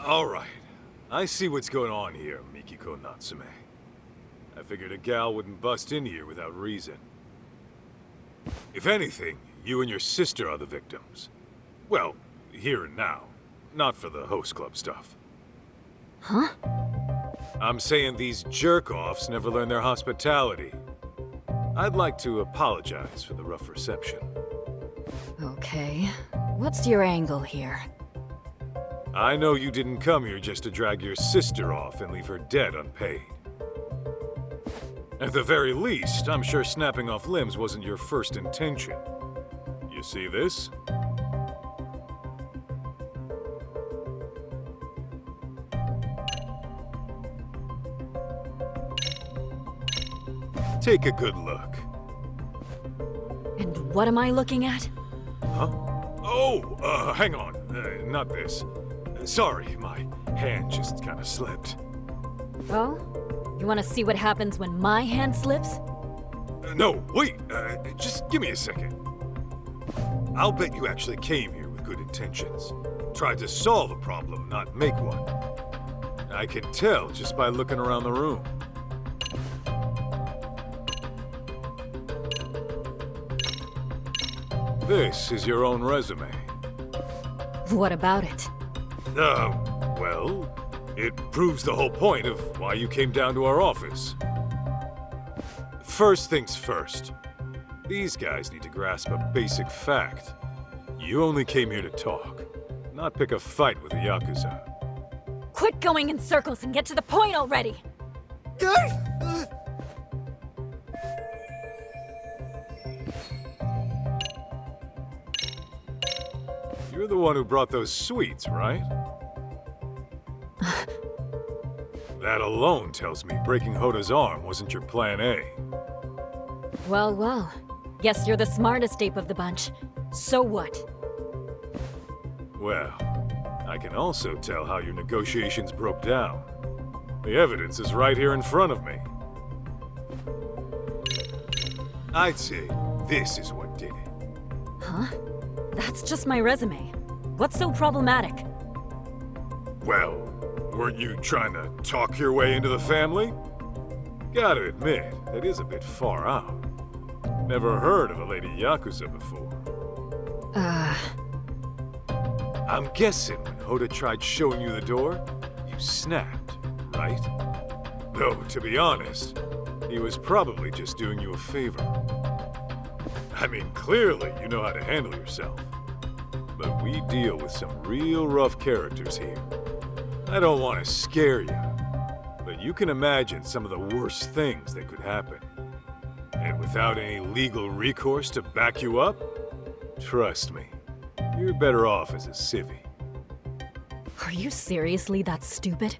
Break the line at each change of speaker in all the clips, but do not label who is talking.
Alright. I see what's going on here, Mikiko Natsume. I figured a gal wouldn't bust in here without reason. If anything, you and your sister are the victims. Well, here and now. Not for the host club stuff.
Huh?
I'm saying these jerk-offs never learn their hospitality. I'd like to apologize for the rough reception.
Okay. What's your angle here?
I know you didn't come here just to drag your sister off and leave her dead unpaid. At the very least, I'm sure snapping off limbs wasn't your first intention. You see this? Take a good look.
And what am I looking at?
Huh? Oh, hang on. Not this. Sorry, my hand just kind of slipped.
Oh? You want to see what happens when my hand slips?
No, wait. Just give me a second. I'll bet you actually came here with good intentions. Tried to solve a problem, not make one. I can tell just by looking around the room. This is your own resume.
What about it?
Well, it proves the whole point of why you came down to our office. First things first. These guys need to grasp a basic fact. You only came here to talk, not pick a fight with the Yakuza.
Quit going in circles and get to the point already!
You're the one who brought those sweets, right? That alone tells me breaking Hoda's arm wasn't your plan A.
Well, well. Guess you're the smartest ape of the bunch. So what?
Well, I can also tell how your negotiations broke down. The evidence is right here in front of me. I'd say this is what did it.
Huh? That's just my resume. What's so problematic?
Well, weren't you trying to talk your way into the family? Gotta admit, that is a bit far out. Never heard of a lady Yakuza before. I'm guessing when Hoda tried showing you the door, you snapped, right? Though, to be honest, he was probably just doing you a favor. I mean, clearly you know how to handle yourself. But we deal with some real rough characters here. I don't want to scare you, but you can imagine some of the worst things that could happen. And without any legal recourse to back you up, trust me, you're better off as a civvy.
Are you seriously that stupid?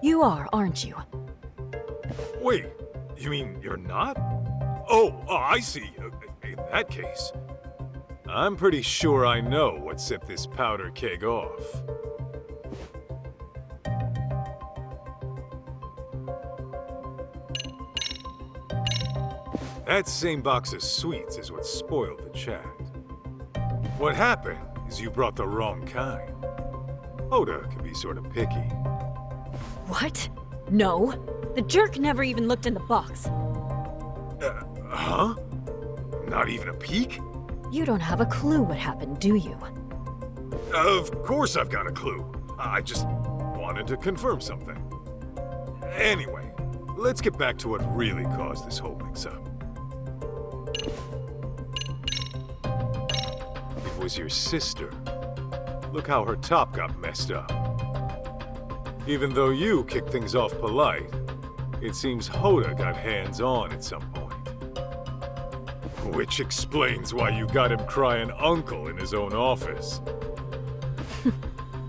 You are, aren't you?
Wait, you mean you're not? Oh, I see. In that case, I'm pretty sure I know what set this powder keg off. That same box of sweets is what spoiled the chat. What happened is you brought the wrong kind. Hoda can be sort of picky.
What? No. The jerk never even looked in the box.
Huh? Not even a peek?
You don't have a clue what happened, do you?
Of course I've got a clue. I just wanted to confirm something. Anyway, let's get back to what really caused this whole mix-up. It was your sister. Look how her top got messed up. Even though you kicked things off polite, it seems Hoda got hands-on at some point. Which explains why you got him crying uncle in his own office.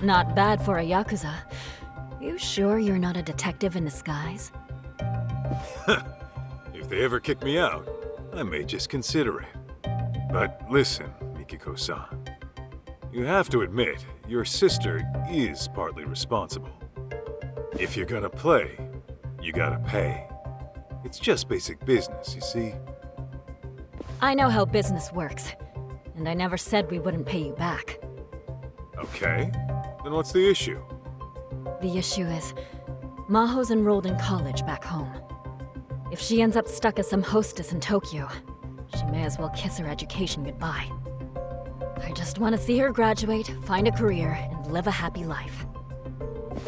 Not bad for a Yakuza. You sure you're not a detective in disguise?
If they ever kick me out, I may just consider it. But listen, Mikiko-san. You have to admit, your sister is partly responsible. If you're gonna play, you gotta pay. It's just basic business, you see?
I know how business works, and I never said we wouldn't pay you back.
Okay, then what's the issue?
The issue is, Maho's enrolled in college back home. If she ends up stuck as some hostess in Tokyo, she may as well kiss her education goodbye. I just want to see her graduate, find a career, and live a happy life.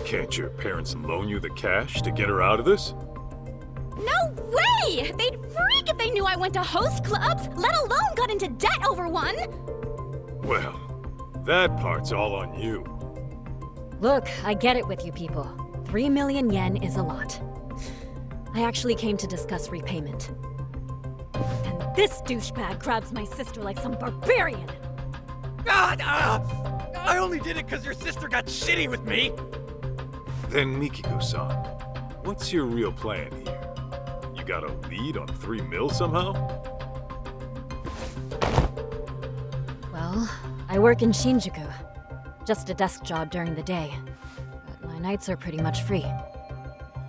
Can't your parents loan you the cash to get her out of this?
No way! They'd freak if they knew I went to host clubs, let alone got into debt over one!
Well, that part's all on you.
Look, I get it with you people. 3 million yen is a lot. I actually came to discuss repayment. And this douchebag grabs my sister like some barbarian!
I only did it because your sister got shitty with me!
Then Mikiko-san, what's your real plan here? You got a lead on 3 mil somehow?
Well, I work in Shinjuku. Just a desk job during the day. But my nights are pretty much free.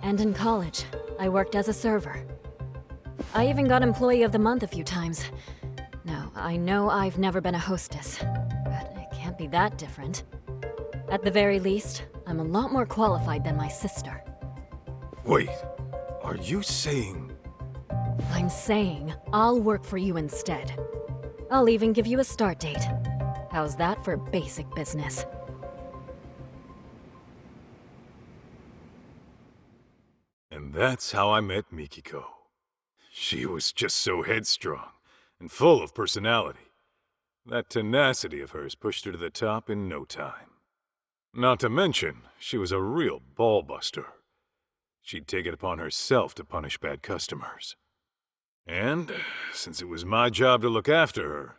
And in college, I worked as a server. I even got Employee of the Month a few times. Now, I know I've never been a hostess, but it can't be that different. At the very least, I'm a lot more qualified than my sister.
Wait, are you saying...
I'm saying I'll work for you instead. I'll even give you a start date. How's that for basic business?
And that's how I met Mikiko. She was just so headstrong and full of personality. That tenacity of hers pushed her to the top in no time. Not to mention, she was a real ball-buster. She'd take it upon herself to punish bad customers. And, since it was my job to look after her,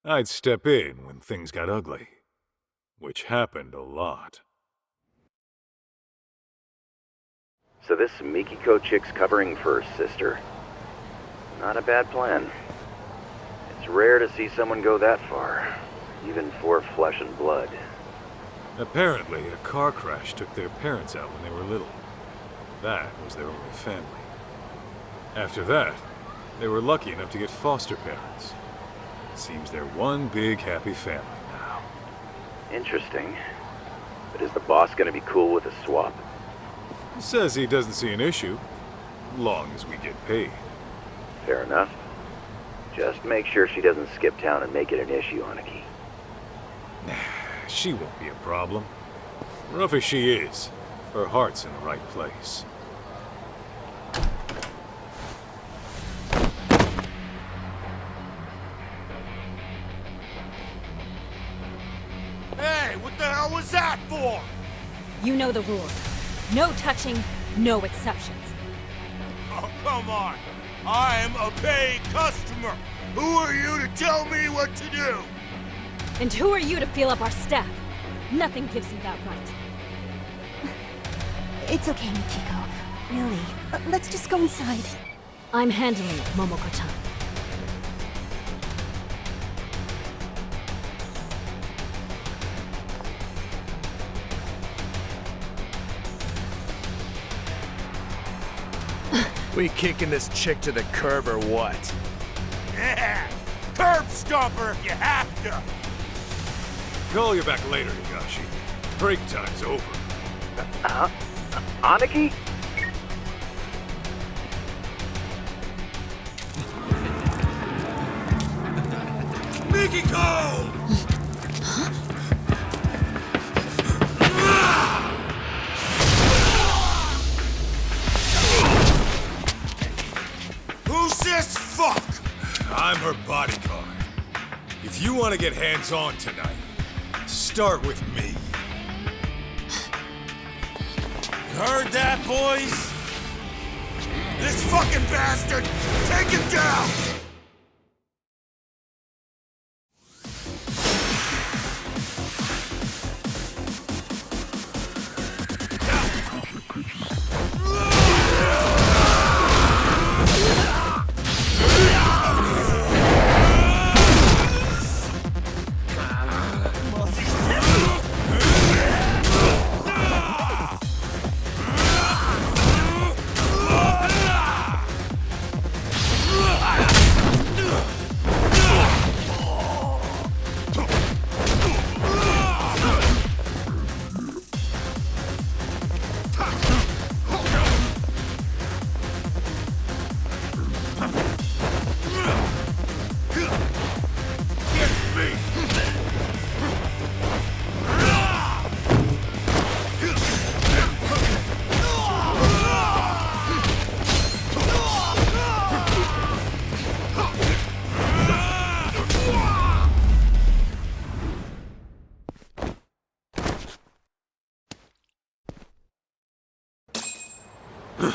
I'd step in when things got ugly. Which happened a lot.
So this Mikiko chick's covering for her sister. Not a bad plan. It's rare to see someone go that far, even for flesh and blood.
Apparently, a car crash took their parents out when they were little. That was their only family. After that, they were lucky enough to get foster parents. Seems they're one big happy family now.
Interesting. But is the boss gonna be cool with a swap?
Says he doesn't see an issue, long as we get paid.
Fair enough. Just make sure she doesn't skip town and make it an issue, Aniki.
She won't be a problem. Rough as she is, her heart's in the right place.
Hey, what the hell was that for?
You know the rules. No touching, no exceptions.
Oh, come on. I'm a paid customer. Who are you to tell me what to do?
And who are you to feel up our staff? Nothing gives you that right.
It's okay, Mikiko. Really. Let's just go inside.
I'm handling it, Momoko-chan.
We kicking this chick to the curb or what?
Yeah! Curb stomper if you have to!
Call you back later, Higashi. Break time's over.
Aniki?
Mikiko! Who's this fuck?
I'm her bodyguard. If you want to get hands-on tonight, start with me.
Heard that, boys? This fucking bastard! Take him down!
I'm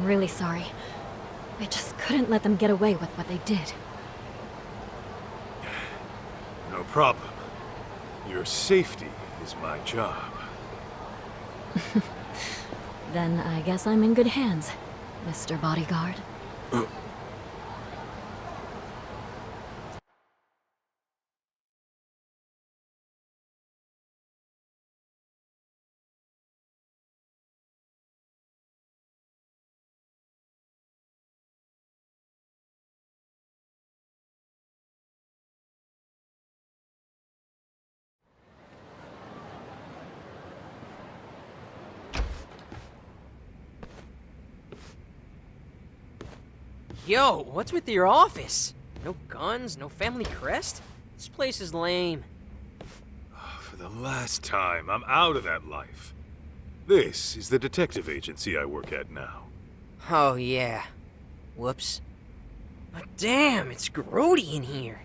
really sorry. I just couldn't let them get away with what they did.
No problem. Your safety is my job.
Then I guess I'm in good hands, Mr. Bodyguard.
Yo, what's with your office? No guns, no family crest? This place is lame.
For the last time, I'm out of that life. This is the detective agency I work at now.
Oh, yeah. Whoops. But damn, it's grody in here.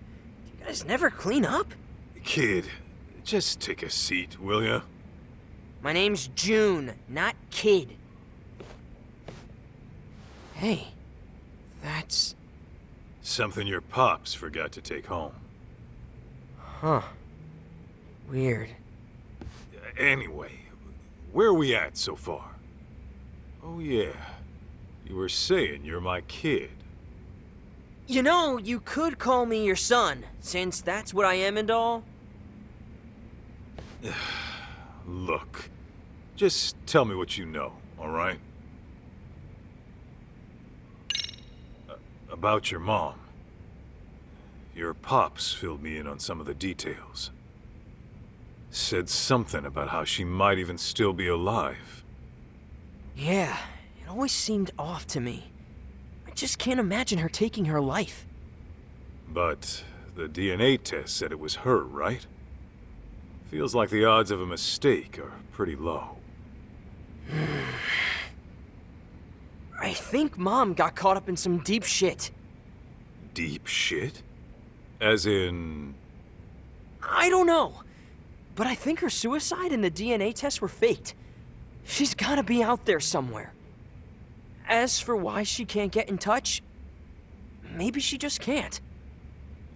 Do you guys never clean up?
Kid, just take a seat, will ya?
My name's June, not Kid. Hey, that's...
Something your pops forgot to take home.
Huh. Weird.
Anyway, where are we at so far? Oh yeah, you were saying you're my kid.
You know, you could call me your son, since that's what I am and all.
Look, just tell me what you know, all right? About your mom. Your pops filled me in on some of the details. Said something about how she might even still be alive.
Yeah, it always seemed off to me. I just can't imagine her taking her life.
But the DNA test said it was her, right? Feels like the odds of a mistake are pretty low.
I think Mom got caught up in some deep shit.
Deep shit? As in...
I don't know. But I think her suicide and the DNA tests were faked. She's gotta be out there somewhere. As for why she can't get in touch, maybe she just can't.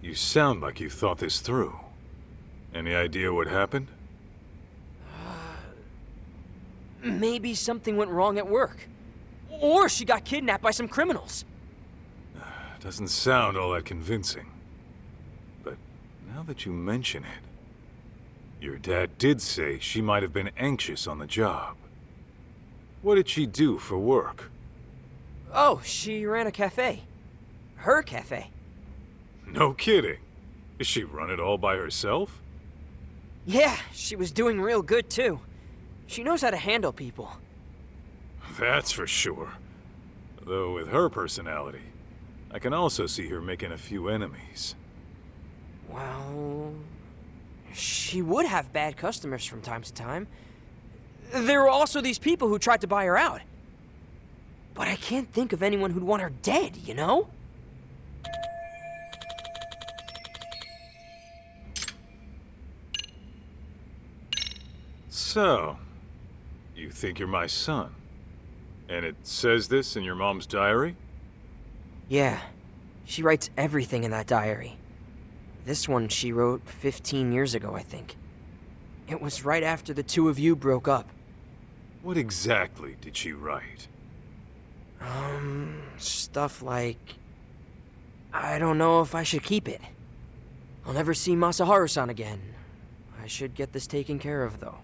You sound like you thought this through. Any idea what happened?
Maybe something went wrong at work. Or she got kidnapped by some criminals.
Doesn't sound all that convincing. But now that you mention it, your dad did say she might have been anxious on the job. What did she do for work?
Oh, she ran a cafe. Her cafe.
No kidding. Does she run it all by herself?
Yeah, she was doing real good too. She knows how to handle people.
That's for sure. Though with her personality, I can also see her making a few enemies.
Well, she would have bad customers from time to time. There were also these people who tried to buy her out. But I can't think of anyone who'd want her dead, you know?
So, you think you're my son? And it says this in your mom's diary?
Yeah, she writes everything in that diary. This one she wrote 15 years ago, I think. It was right after the two of you broke up.
What exactly did she write?
Stuff like... I don't know if I should keep it. I'll never see Masaharu-san again. I should get this taken care of, though.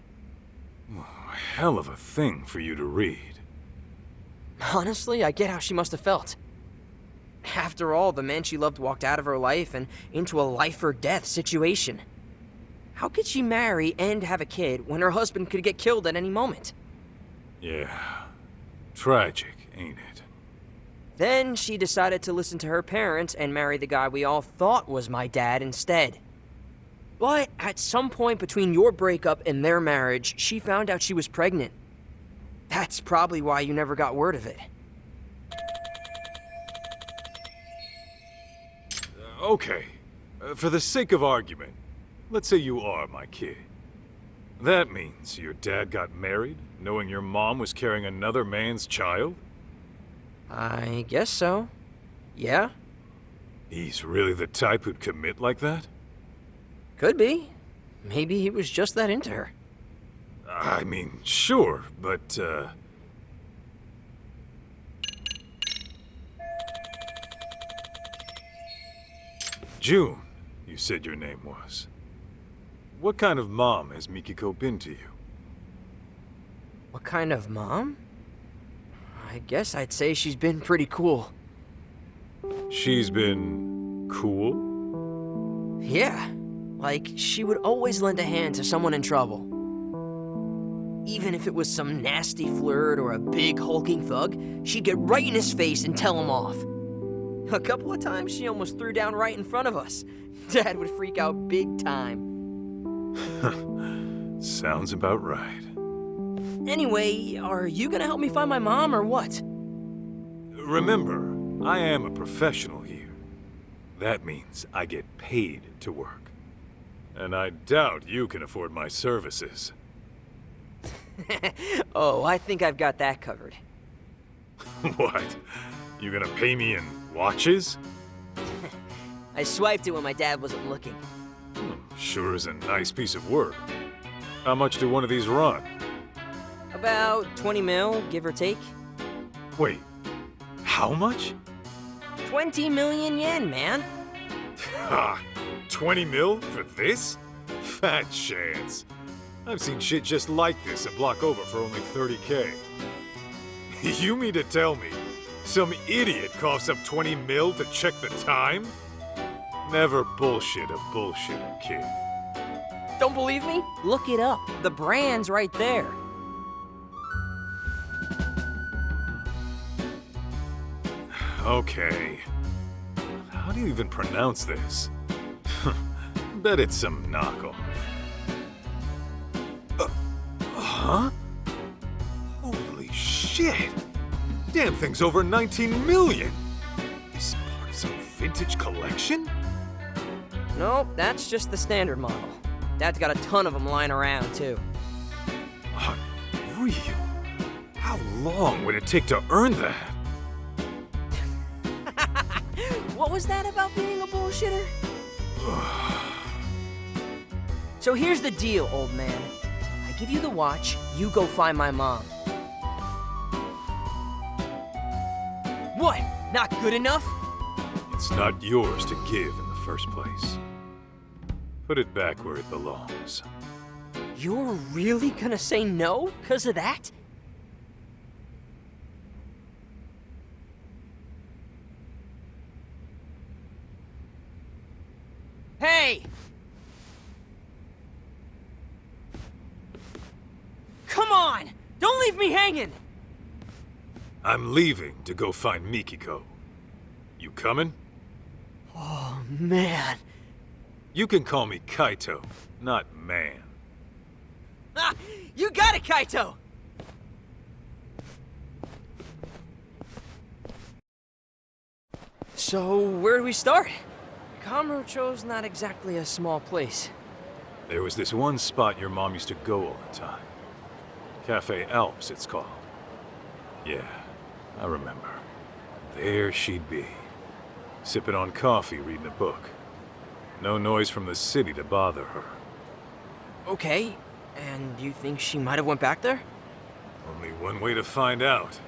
A hell of a thing for you to read.
Honestly, I get how she must have felt. After all, the man she loved walked out of her life and into a life-or-death situation. How could she marry and have a kid when her husband could get killed at any moment?
Yeah. Tragic, ain't it?
Then she decided to listen to her parents and marry the guy we all thought was my dad instead. But at some point between your breakup and their marriage, she found out she was pregnant. That's probably why you never got word of it.
Okay. For the sake of argument, let's say you are my kid. That means your dad got married, knowing your mom was carrying another man's child?
I guess so. Yeah?
He's really the type who'd commit like that?
Could be. Maybe he was just that into her.
I mean, sure, but, June, you said your name was. What kind of mom has Mikiko been to you?
What kind of mom? I guess I'd say she's been pretty cool.
She's been cool?
Yeah. Like, she would always lend a hand to someone in trouble. Even if it was some nasty flirt or a big hulking thug, she'd get right in his face and tell him off. A couple of times she almost threw down right in front of us. Dad would freak out big time.
Sounds about right.
Anyway, are you gonna help me find my mom or what?
Remember, I am a professional here. That means I get paid to work. And I doubt you can afford my services.
Oh, I think I've got that covered.
What? You gonna pay me in watches?
I swiped it when my dad wasn't looking.
Sure is a nice piece of work. How much do one of these run?
About 20 mil, give or take.
Wait, how much?
20 million yen, man.
Ha! 20 mil for this? Fat chance. I've seen shit just like this a block over for only 30K. You mean to tell me some idiot coughs up 20 mil to check the time? Never bullshit a bullshitter, kid.
Don't believe me? Look it up. The brand's right there.
Okay. How do you even pronounce this? Bet it's some knockoff. Huh? Holy shit! Damn thing's over 19 million! Is part of some vintage collection?
Nope, that's just the standard model. Dad's got a ton of them lying around, too.
Unreal. How long would it take to earn that?
What was that about being a bullshitter? So here's the deal, old man. I give you the watch, you go find my mom. What? Not good enough?
It's not yours to give in the first place. Put it back where it belongs.
You're really gonna say no 'cause of that? Hey! Come on! Don't leave me hanging!
I'm leaving to go find Mikiko. You coming?
Oh, man.
You can call me Kaito, not man.
Ah, you got it, Kaito! So, where do we start? Kamurocho's not exactly a small place.
There was this one spot your mom used to go all the time. Cafe Alps, it's called. Yeah, I remember. There she'd be, sipping on coffee, reading a book. No noise from the city to bother her.
Okay, and you think she might have went back there?
Only one way to find out.